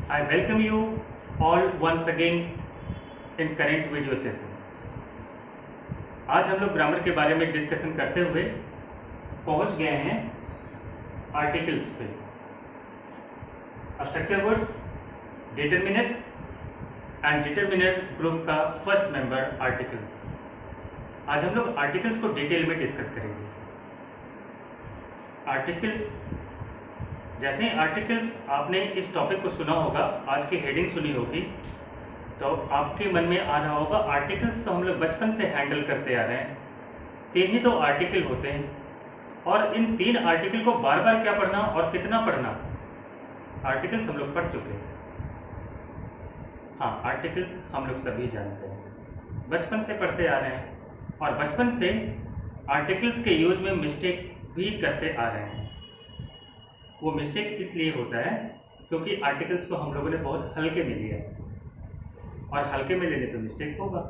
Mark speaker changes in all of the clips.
Speaker 1: I welcome you all once again in current video session. आज हम लोग grammar के बारे में डिस्कशन करते हुए पहुंच गए हैं आर्टिकल्स पे। Structure words, determiners and determiner group का फर्स्ट मेंबर आर्टिकल्स। आज हम लोग आर्टिकल्स को डिटेल में डिस्कस करेंगे। आर्टिकल्स, जैसे ही आर्टिकल्स आपने इस टॉपिक को सुना होगा, आज की हेडिंग सुनी होगी, तो आपके मन में आ रहा होगा आर्टिकल्स तो हम लोग बचपन से हैंडल करते आ रहे हैं। 3 ही तो आर्टिकल होते हैं और इन 3 आर्टिकल को बार बार क्या पढ़ना और कितना पढ़ना, आर्टिकल्स हम लोग पढ़ चुके हैं। हाँ, आर्टिकल्स हम लोग सभी जानते हैं, बचपन से पढ़ते आ रहे हैं और बचपन से आर्टिकल्स के यूज में मिस्टेक भी करते आ रहे हैं। वो मिस्टेक इसलिए होता है क्योंकि आर्टिकल्स को हम लोगों ने बहुत हल्के में लिया और हल्के में लेने पे मिस्टेक होगा।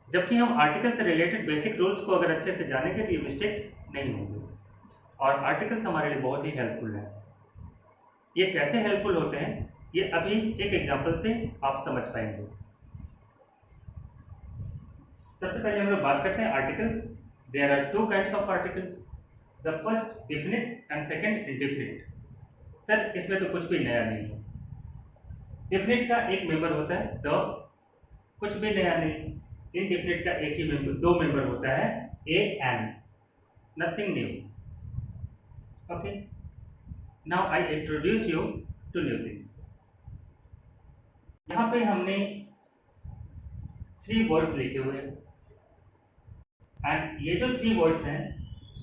Speaker 1: जबकि हम आर्टिकल से रिलेटेड बेसिक रूल्स को अगर अच्छे से जानेंगे तो ये मिस्टेक्स नहीं होंगे और आर्टिकल्स हमारे लिए बहुत ही हेल्पफुल हैं। ये कैसे हेल्पफुल होते हैं ये अभी एक एग्जांपल से आप समझ पाएंगे। सबसे पहले हम लोग बात करते हैं articles. There are 2 kinds of articles, the first definite and second indefinite. Sir इसमें तो कुछ भी नया नहीं है। डिफिनिट का एक मेंबर होता है द, कुछ भी नया नहीं। इनडिफिनिट का एक ही मेंबर, 2 मेंबर होता है a and, nothing new. Okay, now I introduce you to new things. यहाँ पे हमने 3 वर्ड्स लिखे हुए हैं एंड ये जो 3 वर्ड्स हैं,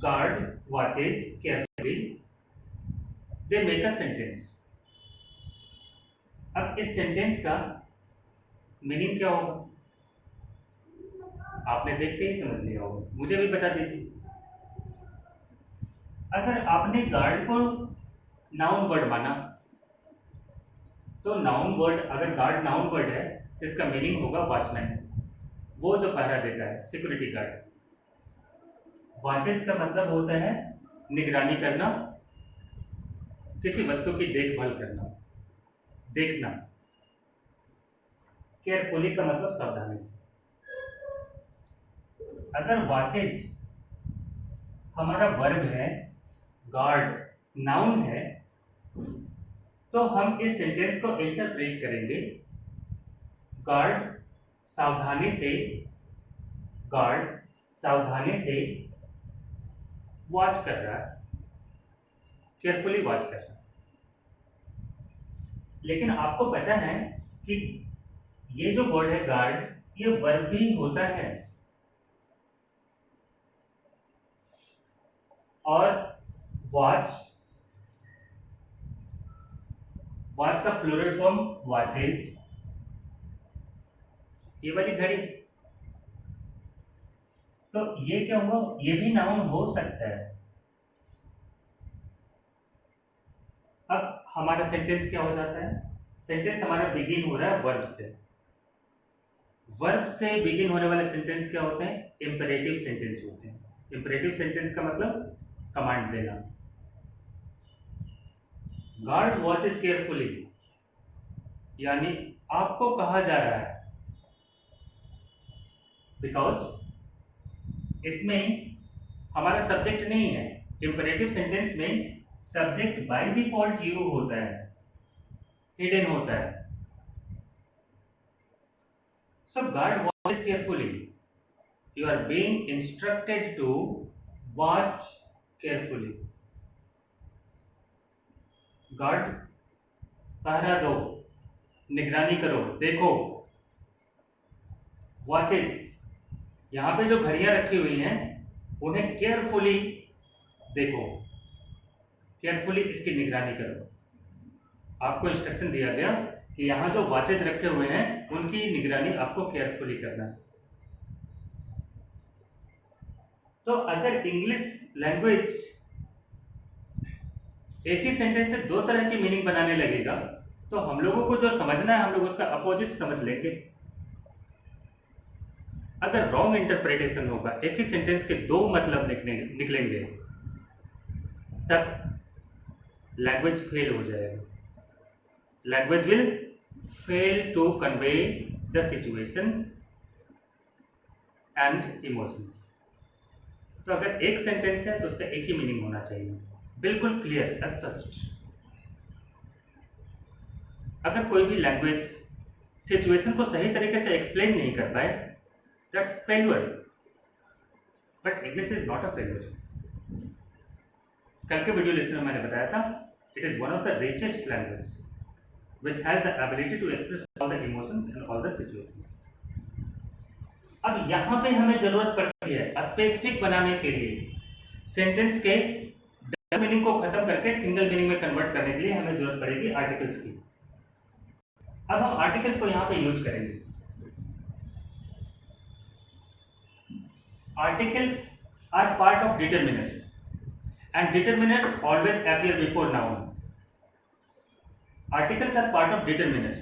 Speaker 1: guard, watches carefully, they make a sentence। अब इस सेंटेंस का मीनिंग क्या होगा आपने देखते ही समझ लिया होगा, मुझे भी बता दीजिए। अगर आपने गार्ड को नाउन वर्ड माना तो नाउन वर्ड, अगर गार्ड नाउन वर्ड है तो इसका मीनिंग होगा वॉचमैन, वो जो पहरा देता है, सिक्योरिटी गार्ड। वॉचेस का मतलब होता है निगरानी करना, किसी वस्तु की देखभाल करना, देखना। केयरफुली का मतलब सावधानी से। अगर वॉचेस हमारा वर्ब है, गार्ड नाउन है, तो हम इस सेंटेंस को इंटरप्रेट करेंगे गार्ड सावधानी से, गार्ड सावधानी से वॉच कर रहा है, केयरफुली वॉच कर रहा है। लेकिन आपको पता है कि ये जो वर्ड है गार्ड, ये वर्ब भी होता है और वॉच, वॉच का प्लूरल फॉर्म वॉचेस, ये वाली घड़ी, तो ये क्या हुआ, ये भी नाउन हो सकता है। अब हमारा सेंटेंस क्या हो जाता है, सेंटेंस हमारा बिगिन हो रहा है वर्ब से। वर्ब से बिगिन होने वाले सेंटेंस क्या होते हैं, इंपेरेटिव सेंटेंस होते हैं। इंपेरेटिव सेंटेंस का मतलब कमांड देना। गार्ड वॉचेस केयरफुली, यानी आपको कहा जा रहा है, बिकॉज इसमें हमारा सब्जेक्ट नहीं है। इंपेरेटिव सेंटेंस में सब्जेक्ट बाय डिफॉल्ट यू होता है, हिडन होता है। So guard watch carefully, you are being instructed to watch carefully. Guard पहरा दो, निगरानी करो, देखो। वॉचेज, यहाँ पे जो घड़ियां रखी हुई हैं उन्हें केयरफुली देखो, केयरफुली इसकी निगरानी करो। आपको इंस्ट्रक्शन दिया गया कि यहाँ जो वॉचेज रखे हुए हैं उनकी निगरानी आपको केयरफुली करना है। तो अगर इंग्लिश लैंग्वेज एक ही सेंटेंस से 2 तरह की मीनिंग बनाने लगेगा तो हम लोगों को जो समझना है हम लोग उसका अपोजिट समझ लेंगे। अगर रॉन्ग इंटरप्रिटेशन होगा, एक ही सेंटेंस के 2 मतलब निकलेंगे, तब लैंग्वेज फेल हो जाएगा। Language will fail to convey the situation and emotions. तो अगर एक सेंटेंस है तो उसका एक ही मीनिंग होना चाहिए, बिल्कुल क्लियर, स्पष्ट। अगर कोई भी लैंग्वेज सिचुएशन को सही तरीके से एक्सप्लेन नहीं कर पाए, that's failure. But English is not a failure. कल के वीडियो लेसन में मैंने बताया था, it is one of the richest language which has the ability to express all the emotions and all the situations. अब यहाँ पे हमें जरूरत पड़ती है स्पेसिफिक बनाने के लिए, सेंटेंस के डबल मीनिंग को खत्म करके सिंगल मीनिंग में कन्वर्ट करने के लिए हमें जरूरत पड़ेगी आर्टिकल्स की। अब हम आर्टिकल्स को यहाँ पे यूज करेंगे। Articles are part of determiners and determiners always appear before noun. Articles are part of determiners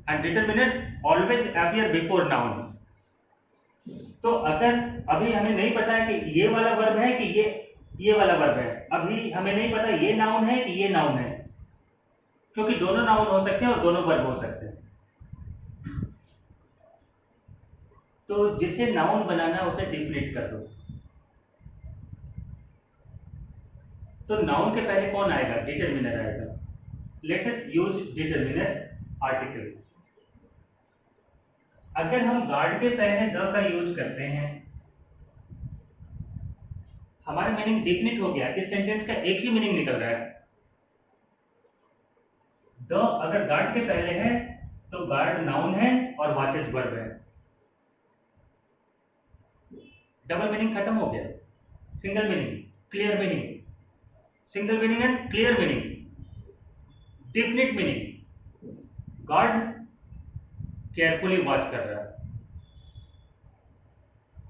Speaker 1: and determiners always appear before noun. तो अगर अभी हमें नहीं पता है कि ये वाला वर्ब है कि ये वाला वर्ब है, अभी हमें नहीं पता ये नाउन है कि ये नाउन है, क्योंकि दोनों नाउन हो सकते हैं और दोनों वर्ब हो सकते हैं। तो जिसे नाउन बनाना है उसे डिफिनेट कर दो। तो नाउन के पहले कौन आएगा? डिटरमिनर आएगा। Let us use determiner articles. अगर हम गार्ड के पहले द का यूज करते हैं, हमारा मीनिंग डिफिनिट हो गया। इस सेंटेंस का एक ही मीनिंग निकल रहा है। द अगर गार्ड के पहले है तो गार्ड नाउन है और वॉचेस वर्ब है। डबल मीनिंग खत्म हो गया। Single meaning, clear meaning, single meaning and clear meaning, definite meaning. Guard carefully watch कर रहा है।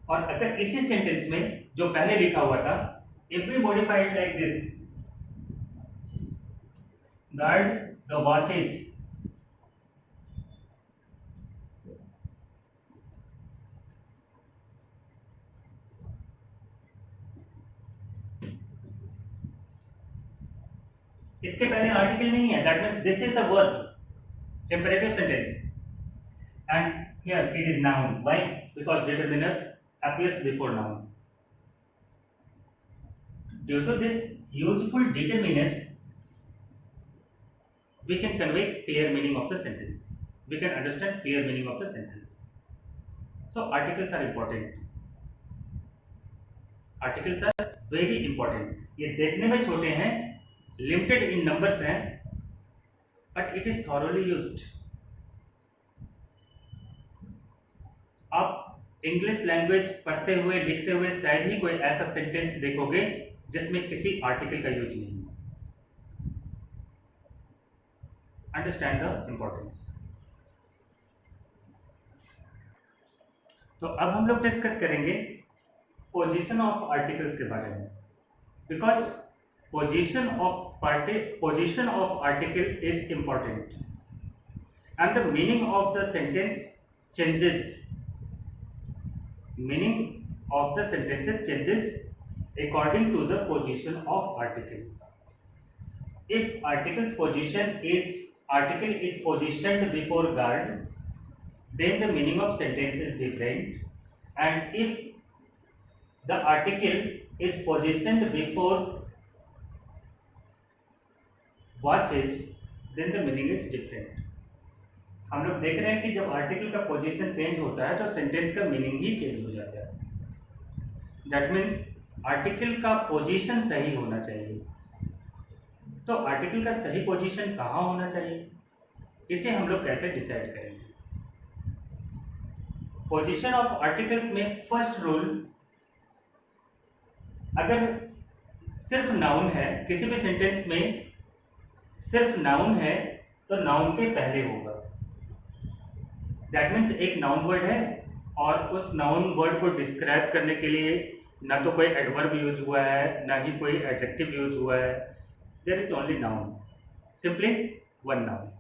Speaker 1: और अगर इसी सेंटेंस में जो पहले लिखा हुआ था, if we modify it like this, guard the watches, इसके पहले आर्टिकल नहीं है, that means this is the verb, imperative sentence, and here it is noun. Why? Because determiner appears before noun. Due to this useful determiner, we can convey clear meaning of the sentence. We can understand clear meaning of the sentence. So articles are important. Articles are very important. ये देखने में छोटे हैं, limited in numbers हैं, but it is thoroughly used. आप English language पढ़ते हुए लिखते हुए शायद ही कोई ऐसा सेंटेंस देखोगे जिसमें किसी आर्टिकल का यूज नहीं है। Understand the importance. तो अब हम लोग डिस्कस करेंगे पोजीशन ऑफ आर्टिकल्स के बारे में, because position of article is important and the meaning of the sentence changes. Meaning of the sentences changes according to the position of article. If article is positioned before guard, then the meaning of sentence is different. And if the article is positioned before watches, then the meaning is different. हम लोग देख रहे हैं कि जब article का position change होता है तो सेंटेंस का मीनिंग ही चेंज हो जाता है। दैट मीन्स आर्टिकल का पोजीशन सही होना चाहिए। तो आर्टिकल का सही पोजीशन कहाँ होना चाहिए, इसे हम लोग कैसे डिसाइड करेंगे? पोजीशन ऑफ आर्टिकल्स में फर्स्ट रूल, अगर सिर्फ नाउन है, किसी भी सेंटेंस में सिर्फ नाउन है तो नाउन के पहले होगा। दैट मीन्स एक नाउन वर्ड है और उस नाउन वर्ड को डिस्क्राइब करने के लिए ना तो कोई एडवर्ब यूज हुआ है ना ही कोई एडजेक्टिव यूज हुआ है। There is only noun, simply one noun,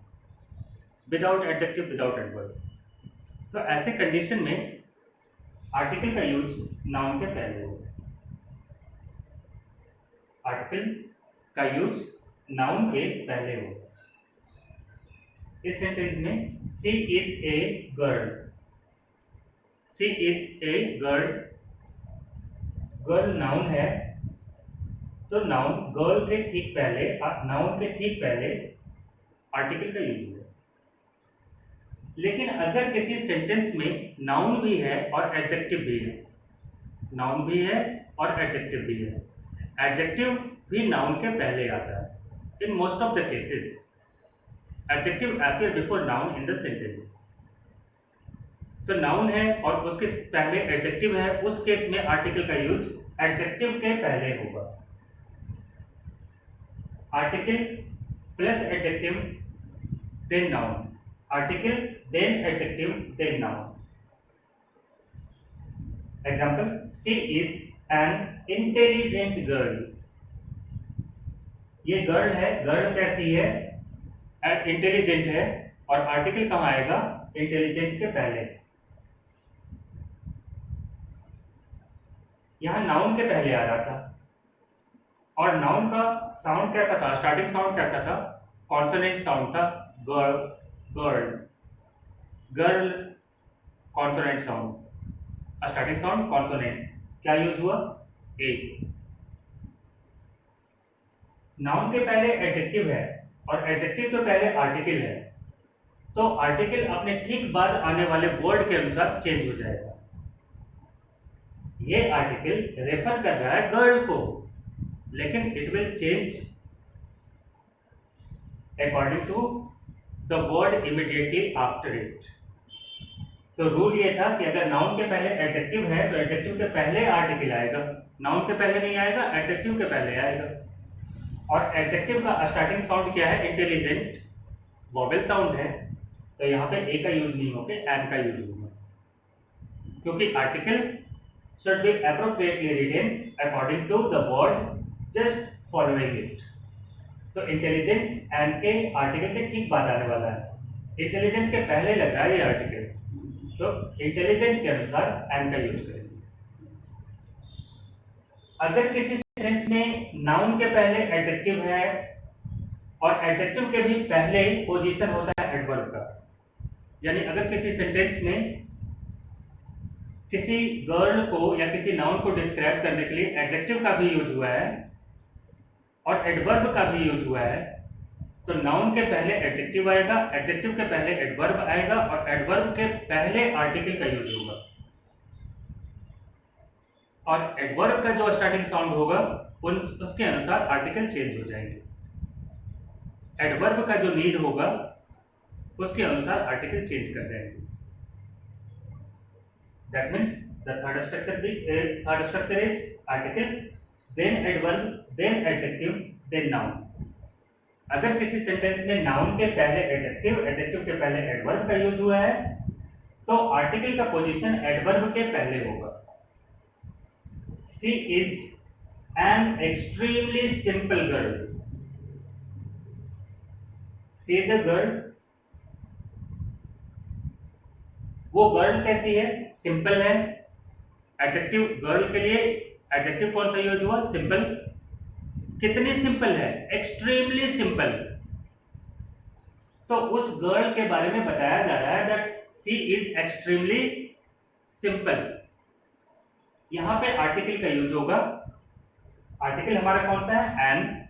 Speaker 1: without adjective, without adverb. तो ऐसे कंडीशन में आर्टिकल का यूज नाउन के पहले होगा। आर्टिकल का यूज नाउन के पहले होगा। इस सेंटेंस में she is a girl, she is a girl, girl noun है, तो नाउन गर्ल के ठीक पहले, नाउन के ठीक पहले आर्टिकल का यूज हुआ। लेकिन अगर किसी सेंटेंस में नाउन भी है और एडजेक्टिव भी है, नाउन भी है और एडजेक्टिव भी है, एडजेक्टिव भी नाउन के पहले आता है। In most of the cases adjective appear before noun in the sentence. तो नाउन है और उसके पहले एडजेक्टिव है, उस केस में आर्टिकल का यूज एडजेक्टिव के पहले होगा। Article plus adjective then noun, article then adjective then noun. Example, she is an intelligent girl. ये गर्ल है, गर्ल कैसी है, इंटेलिजेंट है, और आर्टिकल कहाँ आएगा, इंटेलिजेंट के पहले। यहां नाउन के पहले आ रहा था, और नाउन का साउंड कैसा था, स्टार्टिंग साउंड कैसा था, कॉन्सोनेंट साउंड था, girl girl girl, consonant sound, starting sound consonant, क्या यूज हुआ, ए। नाउन के पहले एडजेक्टिव है और एडजेक्टिव के पहले आर्टिकल है, तो आर्टिकल अपने ठीक बाद आने वाले वर्ड के अनुसार चेंज हो जाएगा। ये आर्टिकल रेफर कर रहा है गर्ल को, लेकिन it will change according to the word immediately after it. तो रूल ये था कि अगर नाउन के पहले एडजेक्टिव है तो एडजेक्टिव के पहले आर्टिकल आएगा, नाउन के पहले नहीं आएगा, एडजेक्टिव के पहले आएगा। और एडजेक्टिव का स्टार्टिंग साउंड क्या है, इंटेलिजेंट, वोवेल साउंड है, तो यहाँ पे ए का यूज नहीं होकर एन का यूज होगा, क्योंकि article should be appropriately written according to the word just following it। तो इंटेलिजेंट एन के आर्टिकल के ठीक बाद आने वाला है, इंटेलिजेंट के पहले लग रहा है ये आर्टिकल, तो इंटेलिजेंट के अनुसार एन का यूज करेंगे। अगर किसी सेंटेंस में नाउन के पहले एडजेक्टिव है और एडजेक्टिव के भी पहले पोजीशन होता है एडवर्ब का, यानी अगर किसी सेंटेंस में किसी गर्ल को या किसी नाउन को डिस्क्राइब करने के लिए एडजेक्टिव का भी यूज हुआ है और एडवर्ब का भी यूज हुआ है, तो नाउन के पहले एडजेक्टिव आएगा, एडजेक्टिव के पहले एडवर्ब आएगा और एडवर्ब के पहले आर्टिकल का यूज होगा। और एडवर्ब का जो स्टार्टिंग साउंड होगा उसके अनुसार आर्टिकल चेंज हो जाएंगे। एडवर्ब का जो नीड होगा उसके अनुसार आर्टिकल चेंज कर जाएंगे। That means the third structure is article, then adverb, then adjective, then noun। अगर किसी सेंटेंस में नाउन के पहले एडजेक्टिव, एडजेक्टिव के पहले एडवर्ब का यूज हुआ है, तो आर्टिकल का पोजीशन एडवर्ब के पहले होगा। She is an extremely simple girl। She is a girl, वो गर्ल कैसी है, सिंपल है। एडजेक्टिव गर्ल के लिए एडजेक्टिव कौन सा यूज हुआ, सिंपल। कितनी सिंपल है, एक्सट्रीमली सिंपल। तो उस गर्ल के बारे में बताया जा रहा है that she is extremely simple. यहां पे आर्टिकल का यूज होगा, आर्टिकल हमारा कौन सा है, एन,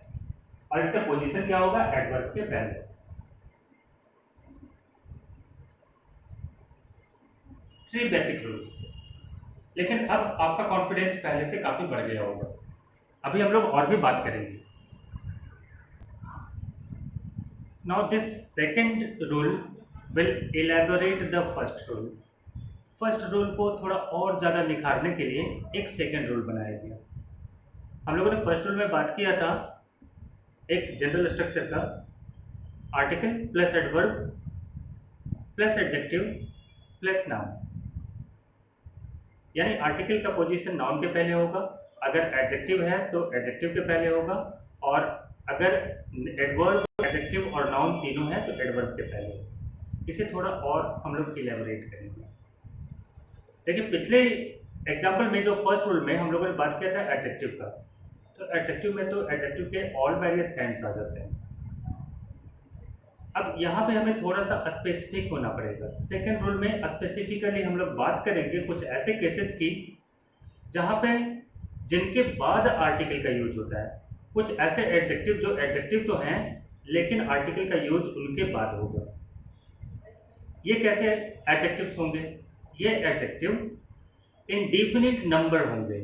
Speaker 1: और इसका पोजीशन क्या होगा, एडवर्ब के पहले। Three basic rules. लेकिन अब आपका कॉन्फिडेंस पहले से काफी बढ़ गया होगा, अभी हम लोग और भी बात करेंगे। Now this second rule will elaborate the first rule. First rule को थोड़ा और ज़्यादा निखारने के लिए एक सेकंड रूल बनाया गया। हम लोगों ने फर्स्ट रूल में बात किया था एक जनरल स्ट्रक्चर का, article plus adverb plus adjective plus noun, यानी आर्टिकल का पोजीशन नाउन के पहले होगा, अगर एडजेक्टिव है तो एडजेक्टिव के पहले होगा, और अगर एडवर्ब, एडजेक्टिव और नाउन तीनों है तो एडवर्ब के पहले होगा। इसे थोड़ा और हम लोग इलेबोरेट करेंगे। देखिए पिछले एग्जाम्पल में जो फर्स्ट रूल में हम लोगों ने बात किया था एडजेक्टिव का, तो एडजेक्टिव में तो एडजेक्टिव के ऑल वेरियस काइंड्स आ जाते हैं। अब यहाँ पे हमें थोड़ा सा स्पेसिफिक होना पड़ेगा। सेकेंड रूल में स्पेसिफिकली हम लोग बात करेंगे कुछ ऐसे केसेस की जहाँ पे जिनके बाद आर्टिकल का यूज होता है, कुछ ऐसे एडजेक्टिव जो एडजेक्टिव तो हैं लेकिन आर्टिकल का यूज उनके बाद होगा। ये कैसे एडजेक्टिव्स होंगे? ये एडजेक्टिव इंडेफिनिट नंबर होंगे।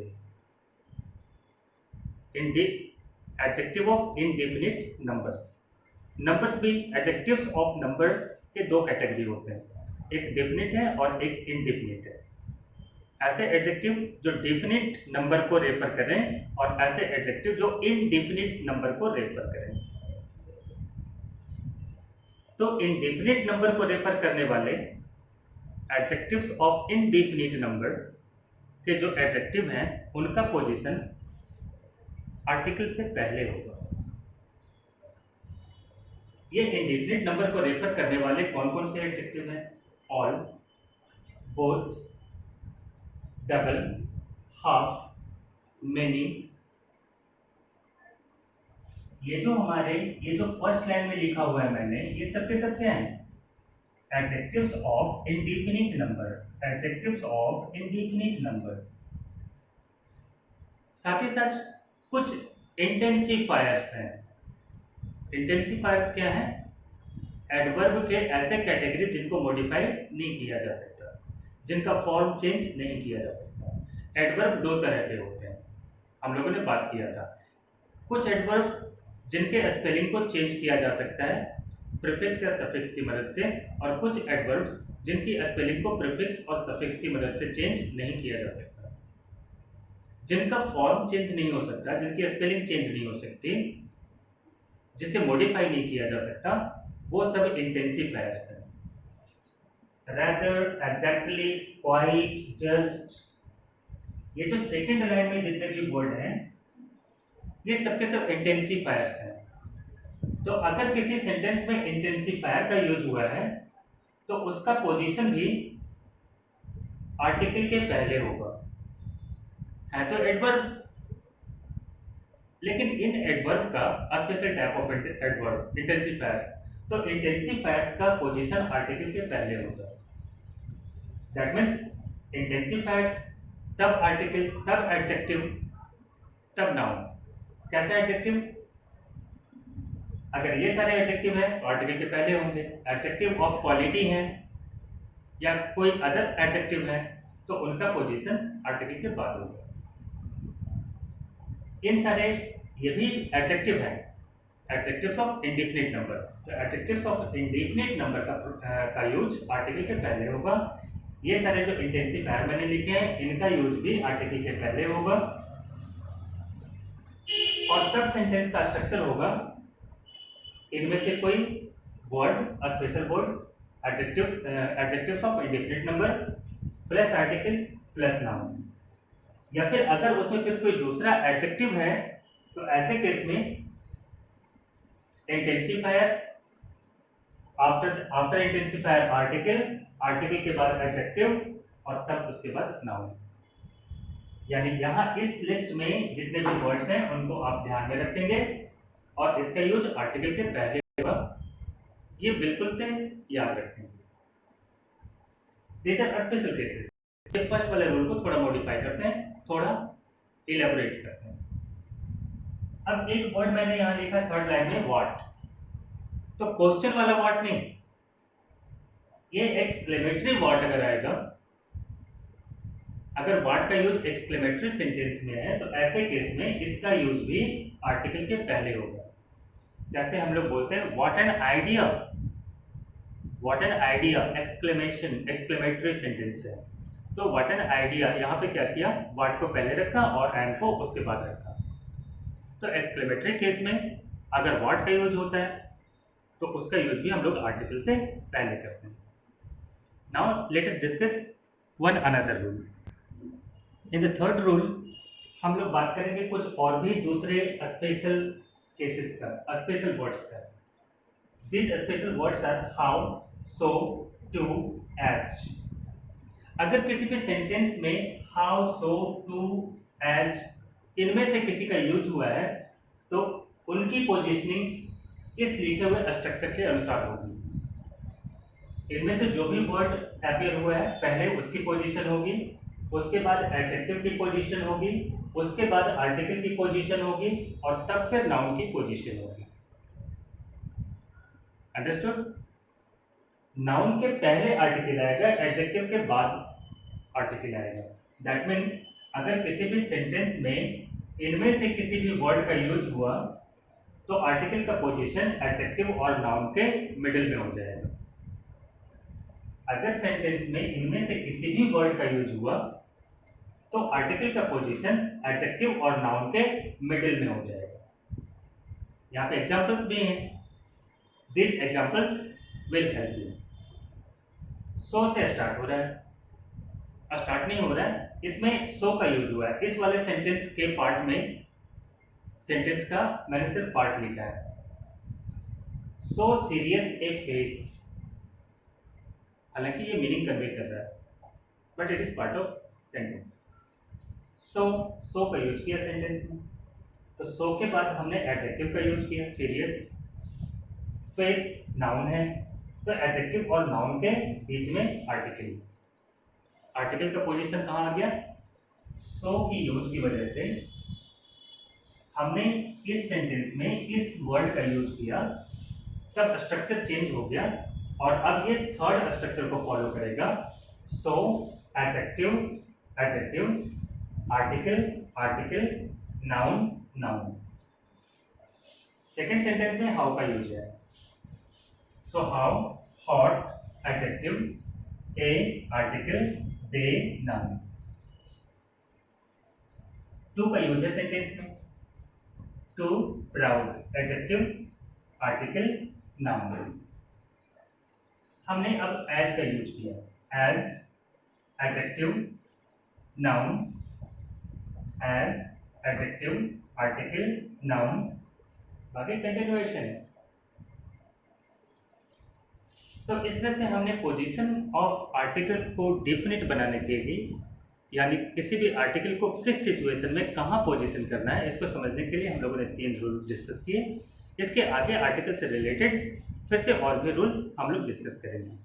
Speaker 1: Adjective of indefinite numbers. Numbers भी एडजेक्टिव्स ऑफ नंबर के दो कैटेगरी होते हैं, एक डेफिनिट है और एक इनडेफिनिट है। ऐसे एडजेक्टिव जो डेफिनिट नंबर को रेफर करें और ऐसे एडजेक्टिव जो इनडेफिनिट नंबर को रेफर करें। तो इनडेफिनिट नंबर को रेफर करने वाले एडजेक्टिव्स ऑफ इनडेफिनिट नंबर के जो एडजेक्टिव हैं उनका पोजीशन आर्टिकल से पहले होगा। ये इंडेफिनिट नंबर को रेफर करने वाले कौन कौन से एडजेक्टिव हैं? All, both, double, half, many. ये जो फर्स्ट लाइन में लिखा हुआ है मैंने, ये सब के सब क्या है? Adjectives of indefinite number. Adjectives of indefinite number. साथ ही साथ कुछ इंटेंसिफायर्स हैं। इंटेंसिफायर्स क्या है? एडवर्ब के ऐसे कैटेगरी जिनको मॉडिफाई नहीं किया जा सकता, जिनका फॉर्म चेंज नहीं किया जा सकता। एडवर्ब दो तरह के होते हैं, हम लोगों ने बात किया था। कुछ एडवर्ब्स जिनके स्पेलिंग को चेंज किया जा सकता है प्रीफिक्स या सफिक्स की मदद से, और कुछ एडवर्ब्स जिनकी स्पेलिंग को प्रीफिक्स और सफिक्स की मदद से चेंज नहीं किया जा सकता, जिनका फॉर्म चेंज नहीं हो सकता, जिनकी स्पेलिंग चेंज नहीं हो सकती, जिसे मॉडिफाई नहीं किया जा सकता, वो सब इंटेंसिफायर्स हैं। rather, exactly, quite, just। ये जो सेकंड लाइन में जितने भी वर्ड हैं ये सबके सब इंटेंसिफायर्स हैं। तो अगर किसी सेंटेंस में इंटेंसिफायर का यूज हुआ है तो उसका पोजीशन भी आर्टिकल के पहले होगा। है तो एडवर्ब, लेकिन इन एडवर्ब का स्पेशल टाइप ऑफ एडवर्ब इंटेंसिफायर्स, तो इंटेंसिफायर्स का पोजीशन आर्टिकल के पहले होगा। दैट मींस इंटेंसिफायर्स तब आर्टिकल, तब एडजेक्टिव, तब नाउन। कैसे एडजेक्टिव? अगर ये सारे एडजेक्टिव हैं तो आर्टिकल के पहले होंगे। एडजेक्टिव ऑफ क्वालिटी हैं या कोई अदर एडजेक्टिव है तो उनका पोजीशन आर्टिकल के बाद होगा। इन सारे ये भी एडजेक्टिव हैं, एडजेक्टिव्स ऑफ इंडेफिनिट नंबर। तो एडजेक्टिव्स ऑफ इंडेफिनिट नंबर का यूज आर्टिकल के पहले होगा। ये सारे जो इंटेंसिफायर मैंने लिखे हैं इनका यूज भी आर्टिकल के पहले होगा। और तब सेंटेंस का स्ट्रक्चर होगा, इनमें से कोई word, special word, adjectives of indefinite number plus article plus noun, या फिर अगर उसमें फिर कोई दूसरा एडजेक्टिव है तो ऐसे केस में intensifier, after intensifier article, article के बाद एडजेक्टिव और तब उसके बाद नाउन। यानी यहाँ इस लिस्ट में जितने भी वर्ड्स हैं उनको आप ध्यान में रखेंगे और इसका यूज आर्टिकल के पहले होगा, ये बिल्कुल से याद रखेंगे। These are special cases. First वाले रूल को थोड़ा मॉडिफाई करते हैं, थोड़ा इलेबोरेट करते हैं। अब एक वर्ड मैंने यहाँ लिखा है थर्ड लाइन में, व्हाट। तो क्वेश्चन वाला व्हाट नहीं, ये एक्सक्लेमेटरी व्हाट अगर आएगा, अगर व्हाट का यूज एक्सक्लेमेटरी सेंटेंस में है तो ऐसे केस में इसका यूज भी आर्टिकल के पहले होगा। जैसे हम लोग बोलते हैं what an idea, what an idea exclamation, exclamatory sentence है। तो व्हाट एन आइडिया, यहाँ पे क्या किया, व्हाट को पहले रखा और एन को उसके बाद रखा। तो एक्सक्लेमेटरी केस में अगर व्हाट का यूज होता है तो उसका यूज भी हम लोग आर्टिकल से पहले करते हैं। Now let us discuss one another rule. In the third rule हम लोग बात करेंगे कुछ और भी दूसरे स्पेशल केसेस का, स्पेशल वर्ड्स का। These special words are how, so, too, as. अगर किसी भी सेंटेंस में हाउ, सो, टू, एज इनमें से किसी का यूज हुआ है तो उनकी पोजीशनिंग इस लिखे हुए स्ट्रक्चर के अनुसार होगी। इनमें से जो भी वर्ड अपीयर हुआ है पहले उसकी पोजीशन होगी, उसके बाद एडजेक्टिव की पोजीशन होगी, उसके बाद आर्टिकल की पोजीशन होगी और तब फिर नाउन की पोजीशन होगी। अंडरस्टूड? नाउन के पहले आर्टिकल आएगा, एडजेक्टिव के बाद आर्टिकल आएगा। दैट मीन्स अगर किसी भी सेंटेंस में इनमें से किसी भी वर्ड का यूज हुआ तो आर्टिकल का पोजीशन एडजेक्टिव और नाउन के मिडिल में हो जाएगा। अगर सेंटेंस में इनमें से किसी भी वर्ड का यूज हुआ तो आर्टिकल का पोजीशन एडजेक्टिव और नाउन के मिडिल में हो जाएगा। यहाँ पे एग्जांपल्स भी हैं। This examples will help you. So से स्टार्ट हो रहा है, स्टार्ट नहीं हो रहा है, इसमें सो का यूज हुआ है। इस वाले सेंटेंस के पार्ट में, सेंटेंस का मैंने सिर्फ पार्ट लिखा है। सो सीरियस ए फेस, हालांकि ये मीनिंग कन्वे कर रहा है but it is part of sentence. So का यूज किया सेंटेंस में, तो सो के बाद हमने एडजेक्टिव का यूज किया सीरियस। फेस नाउन है तो एडजेक्टिव और नाउन के बीच में आर्टिकल। आर्टिकल का पोजीशन कहाँ आ गया? सो की यूज की वजह से हमने इस सेंटेंस में इस वर्ड का यूज किया, तब स्ट्रक्चर चेंज हो गया और अब ये थर्ड स्ट्रक्चर को फॉलो करेगा। So adjective, adjective, article, article, noun, noun. Second sentence में हाउ का यूज है। So how, hot, adjective, a article, day noun. Too का यूज है सेंटेंस में। Too proud, adjective, article, noun. हमने अब एज का यूज किया। As adjective, noun, as adjective, article, noun, बाकी कंटिन्यूएशन है। तो इस तरह से हमने पोजीशन ऑफ आर्टिकल्स को डेफिनेट बनाने के लिए, यानी किसी भी आर्टिकल को किस सिचुएशन में कहाँ पोजीशन करना है, इसको समझने के लिए हम लोगों ने 3 रूल डिस्कस किए। इसके आगे आर्टिकल से रिलेटेड फिर से और भी रूल्स हम लोग डिस्कस करेंगे।